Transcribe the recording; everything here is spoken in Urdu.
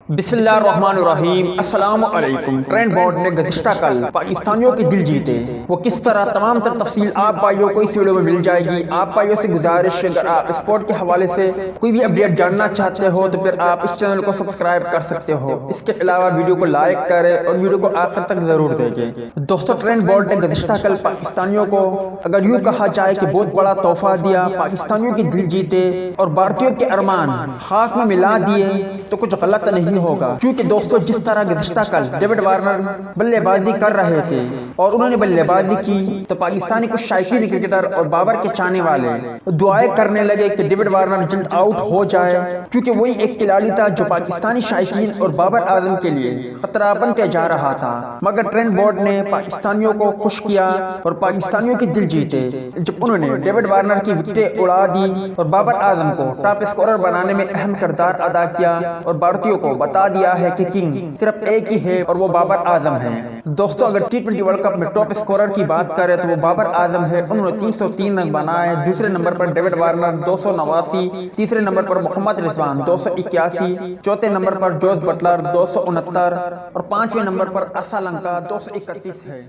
بسم اللہ الرحمن الرحیم۔ السلام علیکم۔ ٹرینٹ بولٹ نے گزشتہ کل پاکستانیوں کے دل جیتے، وہ کس طرح تمام تر تفصیل آپ بھائیوں کو اس ویڈیو میں مل جائے گی۔ آپ بھائیوں سے گزارش ہے، اگر آپ اسپورٹ کے حوالے سے کوئی بھی اپڈیٹ جاننا چاہتے ہو تو پھر آپ اس چینل کو سبسکرائب کر سکتے ہو۔ اس کے علاوہ ویڈیو کو لائک کریں اور ویڈیو کو آخر تک ضرور دیکھیں۔ دوستو، ٹرینٹ بولٹ نے گزشتہ کل پاکستانیوں کو اگر یوں کہا جائے کہ بہت بڑا تحفہ دیا، پاکستانیوں کے دل جیتے اور بھارتیوں کے ارمان خاک میں ملا دیے تو کچھ غلط نہیں ہوگا، کیونکہ دوستو جس طرح گزشتہ کل ڈیوڈ وارنر بلے بازی کر رہے تھے اور انہوں نے بلے بازی کی تو پاکستانی کچھ شائقین کرکٹر اور بابر کے چاہنے والے دعائیں کرنے لگے کہ ڈیوڈ وارنر جلد آؤٹ ہو جائے، کیونکہ وہی ایک کھلاڑی تھا جو پاکستانی شائقین اور بابر اعظم کے لیے خطرہ بنتے جا رہا تھا۔ مگر ٹرینٹ بولٹ نے پاکستانیوں کو خوش کیا اور پاکستانیوں کے دل جیتے جب انہوں نے ڈیوڈ وارنر کی وکٹیں اڑا دی اور بابر اعظم کو ٹاپ اسکورر بنانے میں اہم کردار ادا کیا اور بھارتیوں کو بتا دیا ہے کہ کنگ صرف ایک ہی ہے اور وہ بابر اعظم ہے۔ دوستو، اگر ٹی20 ورلڈ کپ میں ٹاپ اسکورر کی بات کریں تو وہ بابر اعظم ہے، انہوں نے 303 رن بنائے۔ دوسرے نمبر پر ڈیوڈ وارنر 289، تیسرے نمبر پر محمد رضوان 281، چوتھے نمبر پر جوز بٹلر 269 اور پانچویں نمبر پر اسلنکا 231 ہے۔